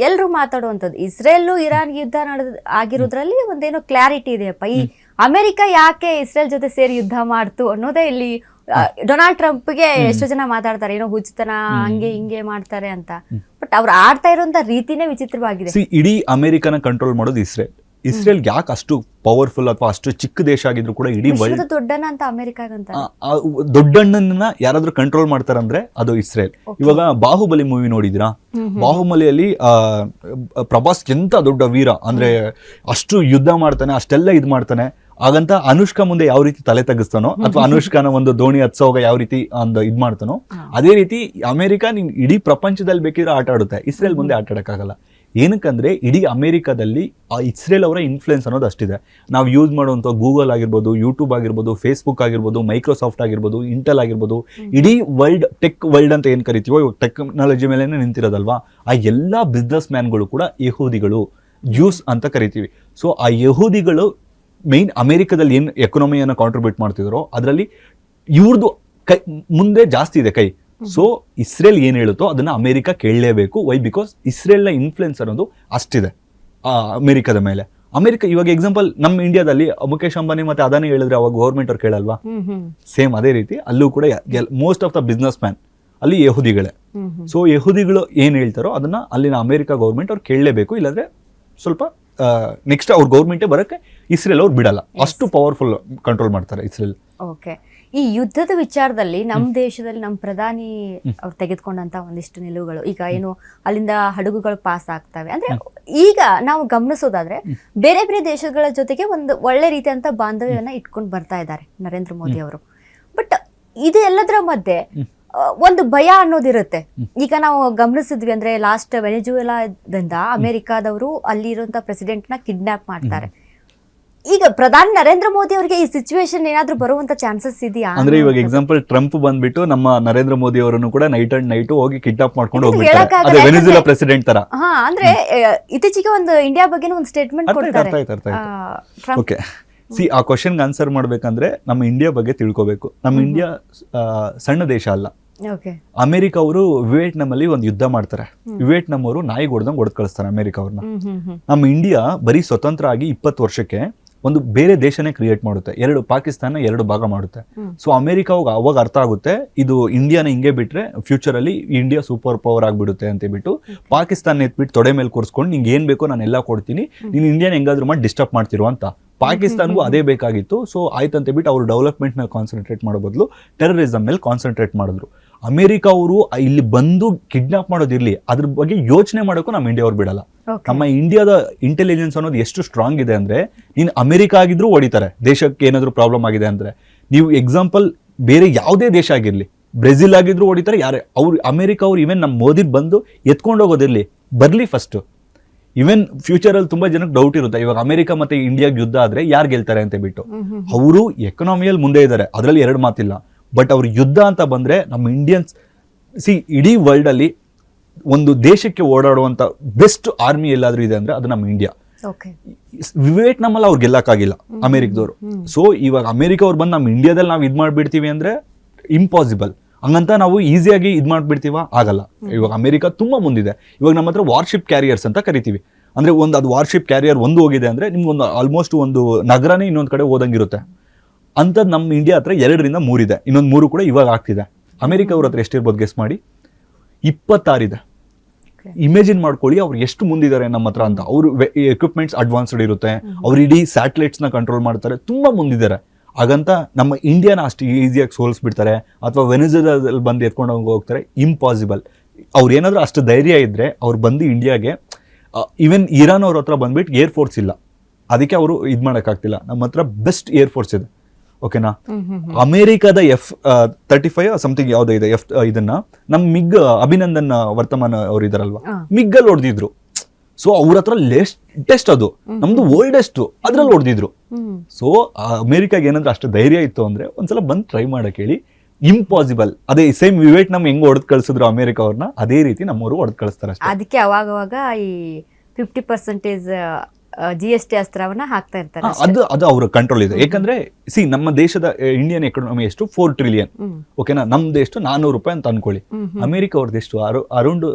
ಎಲ್ರು ಮಾತಾಡುವಂಥದ್ದು Israel Iran ಯುದ್ಧ ಆಗಿರೋದ್ರಲ್ಲಿ ಒಂದೇನೋ ಕ್ಲಾರಿಟಿ ಇದೆಯಪ್ಪ. ಈ ಅಮೆರಿಕ ಯಾಕೆ ಇಸ್ರೇಲ್ ಜೊತೆ ಸೇರಿ ಯುದ್ಧ ಮಾಡ್ತು ಅನ್ನೋದೇ ಇಲ್ಲಿ ಡೊನಾಲ್ಡ್ ಟ್ರಂಪ್ಗೆ ಎಷ್ಟೋ ಜನ ಮಾತಾಡ್ತಾರೆ, ಏನೋ ಹುಚ್ಚತನ ಹಂಗೆ ಹಿಂಗೆ ಮಾಡ್ತಾರೆ ಅಂತ. ಬಟ್ ಅವ್ರು ಆಡ್ತಾ ಇರುವಂತ ರೀತಿನೇ ವಿಚಿತ್ರವಾಗಿದೆ. ಇಡೀ ಅಮೆರಿಕನ ಕಂಟ್ರೋಲ್ ಮಾಡೋದು ಇಸ್ರೇಲ್ ಯಾಕೆ ಅಷ್ಟು ಪವರ್ಫುಲ್ ಅಥವಾ ಅಷ್ಟು ಚಿಕ್ಕ ದೇಶ ಆಗಿದ್ರು ಕೂಡ ಇಡೀ ವರ್ಲ್ಡ್ ದೊಡ್ಡಣ್ಣ ಅಂತ ಅಮೆರಿಕಾಗಂತ ದೊಡ್ಡಣ್ಣನ ಯಾರಾದ್ರೂ ಕಂಟ್ರೋಲ್ ಮಾಡ್ತಾರಂದ್ರೆ ಅದು ಇಸ್ರೇಲ್. ಇವಾಗ ಬಾಹುಬಲಿ ಮೂವಿ ನೋಡಿದಿರಾ? ಬಾಹುಬಲಿಯಲ್ಲಿ ಪ್ರಭಾಸ್ ಎಂತ ದೊಡ್ಡ ವೀರ ಅಂದ್ರೆ ಅಷ್ಟು ಯುದ್ಧ ಮಾಡ್ತಾನೆ, ಅಷ್ಟೆಲ್ಲ ಇದ್ ಮಾಡ್ತಾನೆ. ಹಾಗಂತ ಅನುಷ್ಕಾ ಮುಂದೆ ಯಾವ ರೀತಿ ತಲೆ ತಗ್ಗಿಸ್ತಾನೋ ಅಥವಾ ಅನುಷ್ಕಾನ ಒಂದು ದೋಣಿ ಹತ್ಸೋಗ ಯಾವ ರೀತಿ ಒಂದು ಇದ್ ಮಾಡ್ತಾನೋ ಅದೇ ರೀತಿ ಅಮೆರಿಕ ಇಡೀ ಪ್ರಪಂಚದಲ್ಲಿ ಬೇಕಿದ್ರೆ ಆಟ ಆಡುತ್ತೆ, ಇಸ್ರೇಲ್ ಮುಂದೆ ಆಟ ಆಡಕ್ಕಾಗಲ್ಲ. ಏನಕ್ಕಂದ್ರೆ ಇಡೀ ಅಮೆರಿಕಾದಲ್ಲಿ ಆ ಇಸ್ರೇಲ್ ಅವರ ಇನ್ಫ್ಲುಯೆನ್ಸ್ ಅನ್ನೋದು ಅಷ್ಟಿದೆ. ನಾವು ಯೂಸ್ ಮಾಡುವಂಥ ಗೂಗಲ್ ಆಗಿರ್ಬೋದು, ಯೂಟ್ಯೂಬ್ ಆಗಿರ್ಬೋದು, ಫೇಸ್ಬುಕ್ ಆಗಿರ್ಬೋದು, ಮೈಕ್ರೋಸಾಫ್ಟ್ ಆಗಿರ್ಬೋದು, ಇಂಟೆಲ್ ಆಗಿರ್ಬೋದು, ಇಡೀ ವರ್ಲ್ಡ್ ಟೆಕ್ ವರ್ಲ್ಡ್ ಅಂತ ಏನು ಕರಿತೀವೋ ಟೆಕ್ನಾಲಜಿ ಮೇಲೆ ನಿಂತಿರೋದಲ್ವಾ, ಆ ಎಲ್ಲ ಬಿಸ್ನೆಸ್ ಮ್ಯಾನ್ಗಳು ಕೂಡ ಯಹೂದಿಗಳು, ಜ್ಯೂಸ್ ಅಂತ ಕರಿತೀವಿ. ಸೊ ಆ ಯಹೂದಿಗಳು ಮೇನ್ ಅಮೆರಿಕದಲ್ಲಿ ಏನು ಎಕಾನಮಿಯನ್ನು ಕಾಂಟ್ರಿಬ್ಯೂಟ್ ಮಾಡ್ತಿದ್ರು ಅದರಲ್ಲಿ ಇವ್ರದ್ದು ಕೈ ಮುಂದೆ ಜಾಸ್ತಿ ಇದೆ ಕೈ. ಸೊ ಇಸ್ರೇಲ್ ಏನ್ ಹೇಳುತ್ತೋ ಅದನ್ನ ಅಮೆರಿಕ ಕೇಳಲೇಬೇಕು. ವೈ? ಬಿಕಾಸ್ ಇಸ್ರೇಲ್ನ ಇನ್ಫ್ಲುಯೆನ್ಸ್ ಅನ್ನೋದು ಅಷ್ಟಿದೆ ಅಮೆರಿಕದ ಮೇಲೆ. ಅಮೆರಿಕ ಇವಾಗ ಎಕ್ಸಾಂಪಲ್ ನಮ್ಮ ಇಂಡಿಯಾದಲ್ಲಿ ಮುಖೇಶ್ ಅಂಬಾನಿ ಮತ್ತೆ ಅದಾನಿ ಹೇಳಿದ್ರೆ ಅವಾಗ ಗೌರ್ಮೆಂಟ್ ಅವ್ರು ಕೇಳಲ್ವಾ? ಸೇಮ್ ಅದೇ ರೀತಿ ಅಲ್ಲೂ ಕೂಡ most of the business man ಅಲ್ಲಿ ಯಹೂದಿಗಳೇ. ಸೊ ಯಹೂದಿಗಳು ಏನ್ ಹೇಳ್ತಾರೋ ಅದನ್ನ ಅಲ್ಲಿನ ಅಮೆರಿಕ ಗೌರ್ಮೆಂಟ್ ಅವ್ರು ಕೇಳಲೇಬೇಕು, ಇಲ್ಲಾಂದ್ರೆ ಸ್ವಲ್ಪ ನೆಕ್ಸ್ಟ್ ಅವ್ರ ಗೌರ್ಮೆಂಟೇ ಬರೋಕ್ಕೆ ಇಸ್ರೇಲ್ ಅವ್ರು ಬಿಡಲ್ಲ, ಅಷ್ಟು ಪವರ್ಫುಲ್ ಕಂಟ್ರೋಲ್ ಮಾಡ್ತಾರೆ ಇಸ್ರೇಲ್. ಓಕೆ, ಈ ಯುದ್ಧದ ವಿಚಾರದಲ್ಲಿ ನಮ್ಮ ದೇಶದಲ್ಲಿ ನಮ್ಮ ಪ್ರಧಾನಿ ಅವ್ರು ತೆಗೆದುಕೊಂಡಂತ ಒಂದಿಷ್ಟು ನಿಲುವುಗಳು, ಈಗ ಏನು ಅಲ್ಲಿಂದ ಹಡಗುಗಳು ಪಾಸ್ ಆಗ್ತವೆ ಅಂದ್ರೆ ಈಗ ನಾವು ಗಮನಿಸೋದಾದ್ರೆ ಬೇರೆ ಬೇರೆ ದೇಶಗಳ ಜೊತೆಗೆ ಒಂದು ಒಳ್ಳೆ ರೀತಿಯಂತ ಬಾಂಧವ್ಯವನ್ನ ಇಟ್ಕೊಂಡು ಬರ್ತಾ ಇದ್ದಾರೆ ನರೇಂದ್ರ ಮೋದಿ ಅವರು. ಬಟ್ ಇದು ಎಲ್ಲದರ ಮಧ್ಯೆ ಒಂದು ಭಯ ಅನ್ನೋದಿರುತ್ತೆ. ಈಗ ನಾವು ಗಮನಿಸಿದ್ವಿ ಅಂದ್ರೆ ಲಾಸ್ಟ್ ವೆನೆಜುವೆಲಾದಿಂದ ಅಮೆರಿಕಾದವರು ಅಲ್ಲಿರುವಂತ ಪ್ರೆಸಿಡೆಂಟ್ ನ ಕಿಡ್ನಾಪ್ ಮಾಡ್ತಾರೆ. ಈಗ ಪ್ರಧಾನಿ ನರೇಂದ್ರ ಮೋದಿ ಅವರಿಗೆ ಈ ಸಿಚುವೇಶನ್ ಏನಾದ್ರೂ ಬರುವಂತ ಚಾನ್ಸಸ್ ಇದೆಯಾ? ಅಂದ್ರೆ ಇವಾಗ ಎಕ್ಸಾಂಪಲ್ ಟ್ರಂಪ್ ಬಂದ್ಬಿಟ್ಟು ನಮ್ಮ ನರೇಂದ್ರ ಮೋದಿ ಅವರನ್ನು ಕೂಡ ನೈಟ್ ಅಂಡ್ ನೈಟ್ ಹೋಗಿ ಕಿಡ್ನಾಪ್ ಮಾಡ್ಕೊಂಡು ಹೋಗ್ಬಿಡ್ತಾರೆ, ವೆನೆಜುವೆಲಾ ಪ್ರೆಸಿಡೆಂಟ್ ತರ. ಹಾ, ಅಂದ್ರೆ ಇತ್ತೀಚೆಗೆ ಒಂದು ಇಂಡಿಯಾ ಬಗ್ಗೆ ಒಂದು ಸ್ಟೇಟ್ಮೆಂಟ್ ಕೊಡ್ತಾರೆ. ಓಕೆ, ಆ ಕ್ವಶನ್ಗೆ ಆನ್ಸರ್ ಮಾಡ್ಬೇಕಂದ್ರೆ ನಮ್ಮ ಇಂಡಿಯಾ ಬಗ್ಗೆ ತಿಳ್ಕೊಬೇಕು. ನಮ್ಮ ಇಂಡಿಯಾ ಸಣ್ಣ ದೇಶ ಅಲ್ಲ. ಅಮೆರಿಕ ಅವರು ವಿಯೆಟ್ನಾಂ ಅಲ್ಲಿ ಒಂದು ಯುದ್ಧ ಮಾಡ್ತಾರೆ. ವಿಯೆಟ್ನಾಂ ಅವರು ನಾಯಿ ಹೊಡೆದಂಗೆ ಹೊಡೆದು ಕಳಿಸ್ತಾರೆ ಅಮೆರಿಕ ಅವ್ರನ್ನ. ನಮ್ಮ ಇಂಡಿಯಾ ಬರೀ ಸ್ವತಂತ್ರ ಆಗಿ 20 ವರ್ಷಕ್ಕೆ ಒಂದು ಬೇರೆ ದೇಶನೇ ಕ್ರಿಯೇಟ್ ಮಾಡುತ್ತೆ, ಪಾಕಿಸ್ತಾನ 2 ಭಾಗ ಮಾಡುತ್ತೆ. ಸೊ ಅಮೆರಿಕ ಅವಾಗ ಅರ್ಥ ಆಗುತ್ತೆ ಇದು ಇಂಡಿಯಾನ ಹಿಂಗೆ ಬಿಟ್ರೆ ಫ್ಯೂಚರ್ ಅಲ್ಲಿ ಇಂಡಿಯಾ ಸೂಪರ್ ಪವರ್ ಆಗ್ಬಿಡುತ್ತೆ ಅಂತ ಬಿಟ್ಟು ಪಾಕಿಸ್ತಾನ ಎತ್ಬಿಟ್ಟು ತೊಡೆ ಮೇಲೆ ಕೂರಿಸ್ಕೊಂಡು ನಿಂಗೆ ಏನ್ ಬೇಕೋ ನಾನು ಎಲ್ಲ ಕೊಡ್ತೀನಿ, ನೀನು ಇಂಡಿಯಾನ ಹೆಂಗಾದ್ರೂ ಮಾಡಿ ಡಿಸ್ಟರ್ಬ್ ಮಾಡ್ತಿರೋ ಅಂತ. ಪಾಕಿಸ್ತಾನ್ಗೂ ಅದೇ ಬೇಕಾಗಿತ್ತು. ಸೊ ಆಯ್ತಂತ ಬಿಟ್ಟು ಅವ್ರು ಡೆವಲಪ್ಮೆಂಟ್ ಮೇಲೆ ಕಾನ್ಸಂಟ್ರೇಟ್ ಮಾಡೋ ಬದಲು ಟೆರರಿಸಮ್ ಮೇಲೆ ಕಾನ್ಸಂಟ್ರೇಟ್ ಮಾಡಿದ್ರು. ಅಮೆರಿಕ ಅವರು ಇಲ್ಲಿ ಬಂದು ಕಿಡ್ನಾಪ್ ಮಾಡೋದಿರ್ಲಿ, ಅದ್ರ ಬಗ್ಗೆ ಯೋಚನೆ ಮಾಡೋಕ್ಕೂ ನಮ್ಮ ಇಂಡಿಯಾ ಅವ್ರು ಬಿಡಲ್ಲ. ನಮ್ಮ ಇಂಡಿಯಾದ ಇಂಟೆಲಿಜೆನ್ಸ್ ಅನ್ನೋದು ಎಷ್ಟು ಸ್ಟ್ರಾಂಗ್ ಇದೆ ಅಂದ್ರೆ ನೀನು ಅಮೆರಿಕ ಆಗಿದ್ರು ಹೊಡಿತಾರೆ ದೇಶಕ್ಕೆ ಏನಾದ್ರು ಪ್ರಾಬ್ಲಮ್ ಆಗಿದೆ ಅಂದ್ರೆ. ನೀವು ಎಕ್ಸಾಂಪಲ್ ಬೇರೆ ಯಾವುದೇ ದೇಶ ಆಗಿರ್ಲಿ, ಬ್ರೆಜಿಲ್ ಆಗಿದ್ರು ಹೊಡಿತಾರೆ ಯಾರೇ. ಅವ್ರು ಅಮೆರಿಕ ಅವ್ರು ಇವನ್ ನಮ್ಮ ಮೋದಿ ಬಂದು ಎತ್ಕೊಂಡು ಹೋಗೋದಿರ್ಲಿ, ಬರ್ಲಿ ಫಸ್ಟ್. ಇವನ್ ಫ್ಯೂಚರ್ ಅಲ್ಲಿ ತುಂಬಾ ಜನಕ್ಕೆ ಡೌಟ್ ಇರುತ್ತೆ, ಇವಾಗ ಅಮೆರಿಕ ಮತ್ತೆ ಇಂಡಿಯಾಗೆ ಯುದ್ಧ ಆದ್ರೆ ಯಾರು ಗೆಲ್ತಾರೆ ಅಂತ ಬಿಟ್ಟು. ಅವರು ಎಕನಾಮಿಯಲ್ಲಿ ಮುಂದೆ ಇದ್ದಾರೆ, ಅದರಲ್ಲಿ 2 ಮಾತಿಲ್ಲ. ಬಟ್ ಅವ್ರ ಯುದ್ಧ ಅಂತ ಬಂದ್ರೆ ನಮ್ಮ ಇಂಡಿಯನ್ಸ್ ಇಡೀ ವರ್ಲ್ಡ್ ಅಲ್ಲಿ ಒಂದು ದೇಶಕ್ಕೆ ಓಡಾಡುವಂತ ಬೆಸ್ಟ್ ಆರ್ಮಿ ಎಲ್ಲಾದ್ರೂ ಇದೆ ಅಂದ್ರೆ ಅದು ನಮ್ಮ ಇಂಡಿಯಾ. ವಿಯೆಟ್ನಾಂ ಅಲ್ಲಿ ಅವ್ರು ಗೆಲ್ಲಕ್ಕಾಗಿಲ್ಲ ಅಮೆರಿಕದವರು. ಸೊ ಇವಾಗ ಅಮೆರಿಕ ಅವ್ರು ಬಂದು ನಮ್ಮ ಇಂಡಿಯಾದಲ್ಲಿ ನಾವು ಇದ್ ಮಾಡ್ಬಿಡ್ತೀವಿ ಅಂದ್ರೆ ಇಂಪಾಸಿಬಲ್. ಹಂಗಂತ ನಾವು ಈಸಿಯಾಗಿ ಇದ್ ಮಾಡ್ಬಿಡ್ತೀವ? ಆಗಲ್ಲ. ಇವಾಗ ಅಮೆರಿಕ ತುಂಬಾ ಮುಂದಿದೆ. ಇವಾಗ ನಮ್ಮ ಹತ್ರ ವಾರ್ಶಿಪ್ ಕ್ಯಾರಿಯರ್ಸ್ ಅಂತ ಕರಿತೀವಿ. ಅಂದ್ರೆ ಅದು ವಾರ್ಶಿಪ್ ಕ್ಯಾರಿಯರ್ ಒಂದು ಹೋಗಿದೆ ಅಂದ್ರೆ ನಿಮ್ಗೆ ಒಂದು ಆಲ್ಮೋಸ್ಟ್ ಒಂದು ನಗರನೇ ಇನ್ನೊಂದು ಕಡೆ ಹೋದಂಗಿರುತ್ತೆ. ಅಂಥದ್ದು ನಮ್ಮ ಇಂಡಿಯಾ ಹತ್ರ 2ರಿಂದ 3 ಇದೆ, ಇನ್ನೊಂದು 3 ಕೂಡ ಇವಾಗ ಆಗ್ತಿದೆ. ಅಮೆರಿಕ ಅವ್ರ ಹತ್ರ ಎಷ್ಟಿರ್ಬೋದು ಗೆಸ್ ಮಾಡಿ? 26 ಇದೆ. ಇಮೇಜಿನ್ ಮಾಡ್ಕೊಳ್ಳಿ ಅವ್ರು ಎಷ್ಟು ಮುಂದಿದ್ದಾರೆ ನಮ್ಮ ಹತ್ರ ಅಂತ. ಅವ್ರು ಎಕ್ವಿಪ್ಮೆಂಟ್ಸ್ ಅಡ್ವಾನ್ಸ್ಡ್ ಇರುತ್ತೆ, ಅವ್ರು ಇಡೀ ಸ್ಯಾಟಲೈಟ್ಸ್ ನ ಕಂಟ್ರೋಲ್ ಮಾಡ್ತಾರೆ, ತುಂಬಾ ಮುಂದಿದ್ದಾರೆ. ಹಾಗಂತ ನಮ್ಮ ಇಂಡಿಯಾನ ಅಷ್ಟು ಈಸಿಯಾಗಿ ಸೋಲಿಸ್ಬಿಡ್ತಾರೆ ಅಥವಾ ವೆನೆಜುವೆಲಾದಲ್ಲಿ ಬಂದು ಎತ್ಕೊಂಡು ಹೋಗ್ತಾರೆ? ಇಂಪಾಸಿಬಲ್. ಅವ್ರು ಏನಾದರೂ ಅಷ್ಟು ಧೈರ್ಯ ಇದ್ರೆ ಅವ್ರು ಬಂದು ಇಂಡಿಯಾಗೆ, ಈವನ್ ಇರಾನ್ ಅವ್ರ ಹತ್ರ ಬಂದ್ಬಿಟ್ಟು ಏರ್ ಫೋರ್ಸ್ ಇಲ್ಲ, ಅದಕ್ಕೆ ಅವರು ಇದು ಮಾಡೋಕ್ಕಾಗ್ತಿಲ್ಲ. ನಮ್ಮ ಹತ್ರ ಬೆಸ್ಟ್ ಏರ್ ಫೋರ್ಸ್ ಇದೆ. ಓಕೆನಾ? ಅಮೆರಿಕದ F-35 ಸಮಥಿಂಗ್ ಯಾವುದೋ ಇದೆ, ಇದನ್ನ ನಮ್ಮ ಮಿಗ್ ಅಭಿನಂದನ್ ವರ್ತಮಾನ ಅವ್ರು ಇದಾರಲ್ವಾ, ಮಿಗ್ಗಲ್ಲಿ ಹೊಡೆದಿದ್ರು. ಸೊ ಅವ್ರ ಹತ್ರ ಲೇಟೆಸ್ಟ್, ಅದು ನಮ್ದು ಓಲ್ಡೆಸ್ಟ್, ಅದ್ರಲ್ಲಿ ಹೊಡೆದಿದ್ರು. ಸೊ ಅಮೆರಿಕಾಗೆ ಏನಂದ್ರೆ ಅಷ್ಟು ಧೈರ್ಯ ಇತ್ತು ಅಂದ್ರೆ ಒಂದ್ಸಲ ಬಂದು ಟ್ರೈ ಮಾಡಕ್ ಹೇಳಿ. ಇಂಪಾಸಿಬಲ್. ಅದೇ ಸೇಮ್ ವಿಯೆಟ್ನಾಂ ಹೆಂಗ್ ಹೊಡೆದ್ ಕಳ್ಸಿದ್ರು ಅಮೆರಿಕ ಅವ್ರನ್ನ, ಅದೇ ರೀತಿ ನಮ್ಮವರು ಹೊಡೆದ್ ಕಳಿಸ್ತಾರೆ. ಅದಕ್ಕೆ ಅವಾಗವಾಗ ಈ 50% GST ಅಸ್ತ್ರವನ್ನ ಹಾಕ್ತಾ ಇರ್ತಾರೆ ಅದು ಅದು ಅವ್ರ ಕಂಟ್ರೋಲ್ ಇದೆ. ಯಾಕಂದ್ರೆ ನಮ್ಮ ದೇಶದ ಇಂಡಿಯನ್ ಎಕಾನಮಿ ಎಷ್ಟು 4 ಟ್ರಿಲಿಯನ್, ಓಕೆನಾ? ನಮ್ದು ಎಷ್ಟು 400 ರೂಪಾಯಿ ಅಂತ ಅನ್ಕೊಳ್ಳಿ. ಅಮೆರಿಕ ಅವ್ರದ್ದು ಎಷ್ಟು ಅರೌಂಡ್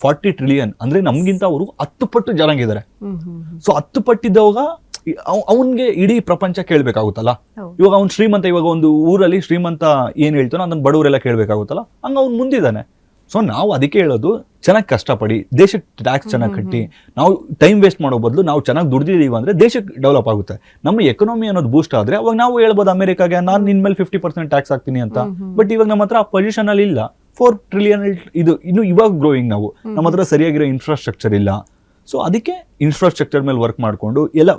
40 ಟ್ರಿಲಿಯನ್, ಅಂದ್ರೆ ನಮ್ಗಿಂತ ಅವರು 10 ಪಟ್ಟು ಜನಾಂಗಿದ್ದಾರೆ. ಸೊ 10 ಪಟ್ಟಿದ್ದವಾಗ ಅವನ್ಗೆ ಇಡೀ ಪ್ರಪಂಚ ಕೇಳ್ಬೇಕಾಗುತ್ತಲ್ಲ. ಇವಾಗ ಅವ್ನು ಶ್ರೀಮಂತ, ಇವಾಗ ಒಂದು ಊರಲ್ಲಿ ಶ್ರೀಮಂತ ಏನ್ ಹೇಳ್ತಾನೋ ಅದನ್ನ ಬಡವರೆಲ್ಲ ಕೇಳ್ಬೇಕಾಗುತ್ತಲ್ಲ, ಹಂಗ ಅವ್ನು ಮುಂದಿದ್ದಾನೆ. ಸೊ ನಾವು ಅದಕ್ಕೆ ಹೇಳೋದು, ಚೆನ್ನಾಗಿ ಕಷ್ಟಪಡಿ, ದೇಶಕ್ಕೆ ಟ್ಯಾಕ್ಸ್ ಚೆನ್ನಾಗಿ ಕಟ್ಟಿ, ನಾವು ಟೈಮ್ ವೇಸ್ಟ್ ಮಾಡೋ ಬದಲು ನಾವು ಚೆನ್ನಾಗಿ ದುಡ್ದಿದೀವಿ ಅಂದ್ರೆ ದೇಶಕ್ಕೆ ಡೆವಲಪ್ ಆಗುತ್ತೆ. ನಮ್ಮ ಎಕನಾಮಿ ಅನ್ನೋದು ಬೂಸ್ಟ್ ಆದ್ರೆ ಅವಾಗ ನಾವು ಹೇಳ್ಬೋದು ಅಮೆರಿಕಾಗೆ ನಾನು ನಿನ್ ಮೇಲೆ 50% ಟ್ಯಾಕ್ಸ್ ಹಾಕ್ತೀನಿ ಅಂತ. ಬಟ್ ಇವಾಗ ನಮ್ಮ ಹತ್ರ ಆ ಪೊಸಿಷನ್ ಅಲ್ಲಿ ಇಲ್ಲ. 4 ಟ್ರಿಲಿಯನ್ ಇದು ಇನ್ನು ಇವಾಗ ಗ್ರೋಯಿಂಗ್. ನಾವು ನಮ್ಮ ಹತ್ರ ಸರಿಯಾಗಿರೋ ಇನ್ಫ್ರಾಸ್ಟ್ರಕ್ಚರ್ ಇಲ್ಲ. ಸೊ ಅದಕ್ಕೆ ಇನ್ಫ್ರಾಸ್ಟ್ರಕ್ಚರ್ ಮೇಲೆ ವರ್ಕ್ ಮಾಡ್ಕೊಂಡು ಎಲ್ಲ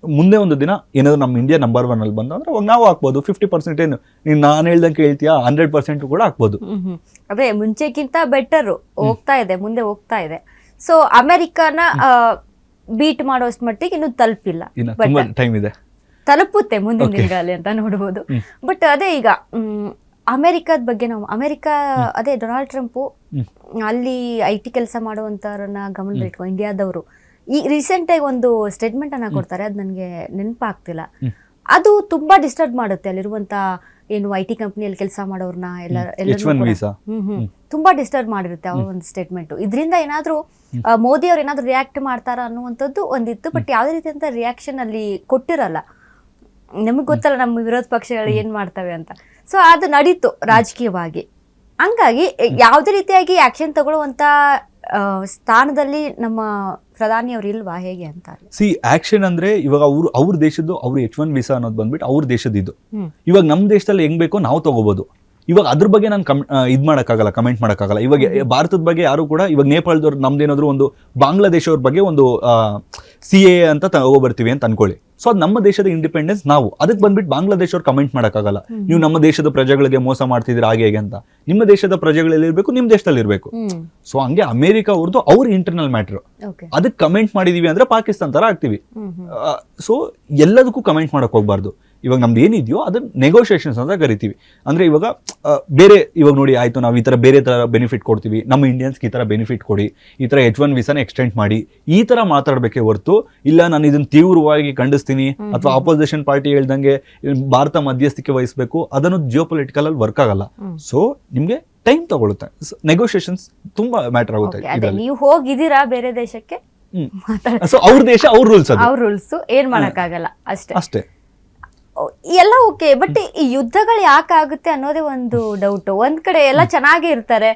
ಮುಂದೆ ಒಂದು ದಿನ ಏನಾದ್ರು ನಮ್ಮ ಇಂಡಿಯಾ ನಂಬರ್ 1 ಅಲ್ಲಿ ಬಂದು ಅಂದ್ರೆ ಅವಾಗ ನಾವು ಹಾಕ್ಬೋದು 50%. ಏನು ನೀನು ನಾನು ಹೇಳ್ದಂಗೆ ಹೇಳ್ತೀಯಾ 100% ಕೂಡ ಹಾಕ್ಬೋದು. ಅದೇ ಮುಂಚೆಕ್ಕಿಂತ ಬೆಟರ್ ಮುಂದೆ ಹೋಗ್ತಾ ಇದೆ. ಸೊ ಅಮೆರಿಕನ ಬೀಟ್ ಮಾಡೋಷ್ಟು ಮಟ್ಟಿಗೆ ಇನ್ನು ತಲುಪಿಲ್ಲ, ತುಂಬಾ ಟೈಮ್ ಇದೆ, ತಲುಪುತ್ತೆ ಮುಂದಿನ ದಿನಗಳಲ್ಲಿ ಅಂತ ನೋಡ್ಬೋದು. ಬಟ್ ಅದೇ ಈಗ ಅಮೆರಿಕದ ಬಗ್ಗೆ ಅದೇ ಡೊನಾಲ್ಡ್ ಟ್ರಂಪ್ ಅಲ್ಲಿ IT ಕೆಲಸ ಮಾಡುವಂತವ್ರನ್ನ ಗಮನದಲ್ಲಿಟ್ಕೊಂಡು ಇಂಡಿಯಾದವರು ಈ ರೀಸೆಂಟ್ ಆಗಿ ಒಂದು ಸ್ಟೇಟ್ಮೆಂಟ್ ಅನ್ನ ಕೊಡ್ತಾರೆ, ಅದು ನನಗೆ ನೆನಪಾಗ್ತಿಲ್ಲ. ಅದು ತುಂಬಾ ಡಿಸ್ಟರ್ಬ್ ಮಾಡುತ್ತೆ ಅಲ್ಲಿರುವಂತ ಏನು IT ಕಂಪನಿಯಲ್ಲಿ ಕೆಲಸ ಮಾಡೋರ್ನ ತುಂಬಾ ಡಿಸ್ಟರ್ಬ್ ಮಾಡಿರುತ್ತೆ ಅವ್ರ ಒಂದು ಸ್ಟೇಟ್ಮೆಂಟ್. ಇದರಿಂದ ಏನಾದ್ರು ಮೋದಿ ಅವ್ರು ಏನಾದ್ರು ರಿಯಾಕ್ಟ್ ಮಾಡ್ತಾರ ಅನ್ನುವಂಥದ್ದು ಒಂದಿತ್ತು. ಬಟ್ ಯಾವುದೇ ರೀತಿಯಂತ ರಿಯಾಕ್ಷನ್ ಅಲ್ಲಿ ಕೊಟ್ಟಿರಲ್ಲ. ನಮಗ್ ಗೊತ್ತಲ್ಲ ನಮ್ಮ ವಿರೋಧ ಪಕ್ಷಗಳು ಏನ್ ಮಾಡ್ತವೆ ಅಂತ. ಸೊ ಅದು ನಡೀತು ರಾಜಕೀಯವಾಗಿ. ಹಂಗಾಗಿ ಯಾವುದೇ ರೀತಿಯಾಗಿ ಆಕ್ಷನ್ ತಗೊಳ್ಳುವಂತ ಸ್ಥಾನದಲ್ಲಿ ನಮ್ಮ ಪ್ರಧಾನಿಯವರು ಇಲ್ವಾ, ಹೇಗೆ ಅಂತ? ಆಕ್ಷನ್ ಅಂದ್ರೆ ಇವಾಗ ಅವ್ರ ದೇಶದ್ದು ಅವ್ರ H1 ವೀಸಾ ಅನ್ನೋದು ಬಂದ್ಬಿಟ್ಟು ಅವ್ರ ದೇಶದ ಇದು. ಇವಾಗ ನಮ್ಮ ದೇಶದಲ್ಲಿ ಹೆಂಗ್ ಬೇಕೋ ನಾವು ತಗೋಬಹುದು. ಇವಾಗ ಅದ್ರ ಬಗ್ಗೆ ನಾನು ಇದ್ ಮಾಡಕ್ಕಾಗಲ್ಲ, ಕಮೆಂಟ್ ಮಾಡಕ್ಕಾಗಲ್ಲ. ಇವಾಗ ಭಾರತದ ಬಗ್ಗೆ ಯಾರು ಕೂಡ, ಇವಾಗ ನೇಪಾಳದವ್ರು ನಮ್ದೇನಾದ್ರು ಒಂದು ಬಾಂಗ್ಲಾದೇಶವ್ರ ಬಗ್ಗೆ ಒಂದು CA ಅಂತ ತಗೋಬರ್ತೀವಿ ಅಂತ ಅನ್ಕೊಳ್ಳಿ. ಸೊ ಅದು ನಮ್ಮ ದೇಶದ ಇಂಡಿಪೆಂಡೆನ್ಸ್. ನಾವು ಅದಕ್ಕೆ ಬಂದ್ಬಿಟ್ಟು ಬಾಂಗ್ಲಾದೇಶವ್ರು ಕಮೆಂಟ್ ಮಾಡಕ್ಕಾಗಲ್ಲ, ನೀವು ನಮ್ಮ ದೇಶದ ಪ್ರಜೆಗಳಿಗೆ ಮೋಸ ಮಾಡ್ತಿದ್ದೀರಾ ಹಾಗೆ ಹೇಗೆ ಅಂತ. ನಿಮ್ಮ ದೇಶದ ಪ್ರಜೆಗಳಲ್ಲಿ ಇರ್ಬೇಕು, ನಿಮ್ ದೇಶದಲ್ಲಿ ಇರ್ಬೇಕು. ಸೊ ಹಂಗೆ ಅಮೆರಿಕ ಅವ್ರದ್ದು ಅವ್ರ ಇಂಟರ್ನಲ್ ಮ್ಯಾಟರ್, ಅದಕ್ಕೆ ಕಮೆಂಟ್ ಮಾಡಿದೀವಿ ಅಂದ್ರೆ ಪಾಕಿಸ್ತಾನ ತರ ಆಗ್ತೀವಿ. ಸೊ ಎಲ್ಲದಕ್ಕೂ ಕಮೆಂಟ್ ಮಾಡಕ್ ಹೋಗ್ಬಾರ್ದು. ಇವಾಗ ನಮ್ದು ಏನಿದೆಯೋ ಅದನ್ನ ನೆಗೋಷಿಯೇಷನ್ಸ್ ಅಂತ ಕರಿತೀವಿ. ಅಂದ್ರೆ ಇವಾಗ ಬೇರೆ, ಇವಾಗ ನೋಡಿ ಆಯ್ತು ನಾವು ಈ ತರ ಬೇರೆ ತರ ಬೆನಿಫಿಟ್ ಕೊಡ್ತೀವಿ, ನಮ್ಮ ಇಂಡಿಯನ್ಸ್ಗೆ ಈ ತರ ಬೆನಿಫಿಟ್ ಕೊಡಿ, ಈ ತರ H1 ವೀಸಾನ ಎಕ್ಸ್ಟೆಂಡ್ ಮಾಡಿ, ಈ ತರ ಮಾತಾಡ್ಬೇಕೇ ಹೊರತು ಇಲ್ಲ ನಾನು ಇದನ್ನ ತೀವ್ರವಾಗಿ ಖಂಡಿಸ್ತೀನಿ ಅಥವಾ ಆಪೋಸಿಷನ್ ಪಾರ್ಟಿ ಹೇಳ್ದಂಗೆ ಭಾರತ ಮಧ್ಯಸ್ಥಿಕೆ ವಹಿಸಬೇಕು, ಅದನ್ನು ಜಿಯೋಪೊಲಿಟಿಕಲ್ ಅಲ್ಲಿ ವರ್ಕ್ ಆಗಲ್ಲ. ಸೊ ನಿಮ್ಗೆ ಟೈಮ್ ತಗೊಳುತ್ತೆ. ನೆಗೋಷಿಯೇಷನ್ಸ್ ತುಂಬಾ ಮ್ಯಾಟರ್ ಆಗುತ್ತೆ. ನೀವು ಹೋಗಿದ್ದೀರಾ ಬೇರೆ ದೇಶಕ್ಕೆ, ಸೊ ಅವ್ರ ದೇಶ ಅವ್ರ ರೂಲ್ಸ್, ಅವ್ರ ರೂಲ್ಸ್ ಏನ್ ಮಾಡಕ್ಕಾಗಲ್ಲ ಅಷ್ಟೇ. ಎಲ್ಲ ಓಕೆ. ಬಟ್ ಈ ಯುದ್ಧಗಳು ಯಾಕಾಗುತ್ತೆ ಅನ್ನೋದೇ ಒಂದು ಡೌಟ್. ಒಂದ್ ಕಡೆ ಎಲ್ಲ ಚೆನ್ನಾಗೇ ಇರ್ತಾರೆ,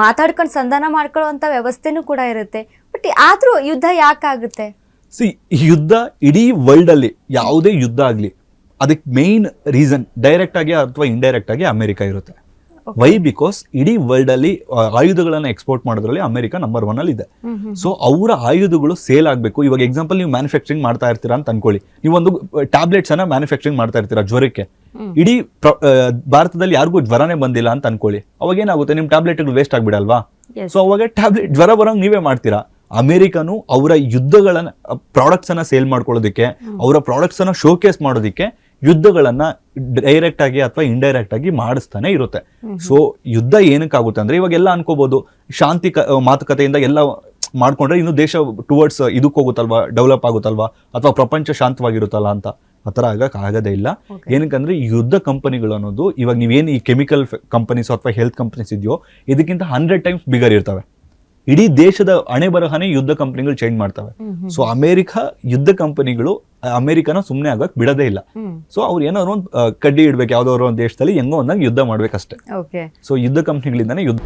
ಮಾತಾಡ್ಕೊಂಡು ಸಂಧಾನ ಮಾಡ್ಕೊಳ್ಳುವಂತ ವ್ಯವಸ್ಥೆನೂ ಕೂಡ ಇರುತ್ತೆ. ಬಟ್ ಆದ್ರೂ ಯುದ್ಧ ಯಾಕಾಗುತ್ತೆ? ಯುದ್ಧ ಇಡೀ ವರ್ಲ್ಡ್ ಅಲ್ಲಿ ಯಾವುದೇ ಯುದ್ಧ ಆಗ್ಲಿ ಅದಕ್ಕೆ ಮೇನ್ ರೀಸನ್ ಡೈರೆಕ್ಟ್ ಆಗಿ ಅಥವಾ ಇಂಡೈರೆಕ್ಟ್ ಆಗಿ ಅಮೆರಿಕ ಇರುತ್ತೆ. ವೈ? ಬಿಕಾಸ್ ಇಡೀ ವರ್ಲ್ಡ್ ಅಲ್ಲಿ ಆಯುಧಗಳನ್ನ ಎಕ್ಸ್ಪೋರ್ಟ್ ಮಾಡೋದ್ರಲ್ಲಿ ಅಮೆರಿಕ ನಂಬರ್ 1 ಅಲ್ಲಿ ಇದೆ. ಸೊ ಅವರ ಆಯುಧಗಳು ಸೇಲ್ ಆಗ್ಬೇಕು. ಇವಾಗ ಎಕ್ಸಾಂಪಲ್ ನೀವು ಮ್ಯಾನುಫ್ಯಾಕ್ಚರಿಂಗ್ ಮಾಡ್ತಾ ಇರ್ತೀರಾ ಅಂತ ಅನ್ಕೊಳ್ಳಿ, ನೀವೊಂದು ಟ್ಯಾಬ್ಲೆಟ್ಸ್ ಅನ್ನ ಮ್ಯಾನುಫ್ಯಾಕ್ಚರಿಂಗ್ ಮಾಡ್ತಾ ಇರ್ತೀರಾ ಜ್ವರಕ್ಕೆ. ಇಡೀ ಭಾರತದಲ್ಲಿ ಯಾರಿಗೂ ಜ್ವರನೇ ಬಂದಿಲ್ಲ ಅಂತ ಅನ್ಕೊಳ್ಳಿ, ಅವಾಗ ಏನಾಗುತ್ತೆ, ನಿಮ್ ಟ್ಯಾಬ್ಲೆಟ್ಗಳು ವೇಸ್ಟ್ ಆಗ್ಬಿಡಲ್ವಾ? ಸೊ ಅವಾಗ ಟ್ಯಾಬ್ಲೆಟ್ ಜ್ವರ ಬರೋಂಗ್ ನೀವೇ ಮಾಡ್ತೀರಾ. ಅಮೆರಿಕನು ಅವರ ಯುದ್ಧಗಳನ್ನ ಪ್ರಾಡಕ್ಟ್ಸ್ ಅನ್ನ ಸೇಲ್ ಮಾಡ್ಕೊಳ್ಳೋದಕ್ಕೆ, ಅವರ ಪ್ರಾಡಕ್ಟ್ಸ್ ಅನ್ನ ಶೋಕೇಸ್ ಮಾಡೋದಕ್ಕೆ ಯುದ್ಧಗಳನ್ನ ಡೈರೆಕ್ಟ್ ಆಗಿ ಅಥವಾ ಇಂಡೈರೆಕ್ಟ್ ಆಗಿ ಮಾಡಿಸ್ತಾನೆ ಇರುತ್ತೆ. ಸೊ ಯುದ್ಧ ಏನಕ್ಕಾಗುತ್ತೆ ಅಂದ್ರೆ ಇವಾಗ ಎಲ್ಲ ಅನ್ಕೋಬಹುದು ಶಾಂತಿ ಮಾತುಕತೆಯಿಂದ ಎಲ್ಲ ಮಾಡ್ಕೊಂಡ್ರೆ ಇನ್ನು ದೇಶ ಟುವರ್ಡ್ಸ್ ಇದಕ್ಕೆ ಹೋಗುತ್ತಲ್ವಾ, ಡೆವಲಪ್ ಆಗುತ್ತಲ್ವಾ, ಅಥವಾ ಪ್ರಪಂಚ ಶಾಂತವಾಗಿರುತ್ತಲ್ಲ ಅಂತ. ಆ ಥರ ಆಗೋದೇ ಇಲ್ಲ. ಏನಕ್ಕಂದ್ರೆ ಯುದ್ಧ ಕಂಪನಿಗಳು ಅನ್ನೋದು ಇವಾಗ ನೀವೇನು ಈ ಕೆಮಿಕಲ್ ಕಂಪನೀಸ್ ಅಥವಾ ಹೆಲ್ತ್ ಕಂಪನೀಸ್ ಇದೆಯೋ ಇದಕ್ಕಿಂತ 100 ಟೈಮ್ಸ್ ಬಿಗರ್ ಇರ್ತವೆ. ಇಡೀ ದೇಶದ ಹಣೆ ಬರಹನೇ ಯುದ್ಧ ಕಂಪನಿಗಳು ಚೇಂಜ್ ಮಾಡ್ತವೆ. ಸೊ ಅಮೆರಿಕ ಯುದ್ಧ ಕಂಪನಿಗಳು ಅಮೆರಿಕನ ಸುಮ್ಮನೆ ಆಗಕ್ ಬಿಡೋದೇ ಇಲ್ಲ. ಸೊ ಅವ್ರು ಏನಾದ್ರು ಒಂದು ಕಡ್ಡಿ ಇಡ್ಬೇಕು ಯಾವ್ದಾದ್ರು ಒಂದು ದೇಶದಲ್ಲಿ, ಹೆಂಗೋ ಒಂದಾಗ ಯುದ್ಧ ಮಾಡ್ಬೇಕಷ್ಟೇ. ಸೊ ಯುದ್ಧ ಕಂಪನಿಗಳಿಂದಾನೇ ಯುದ್ಧ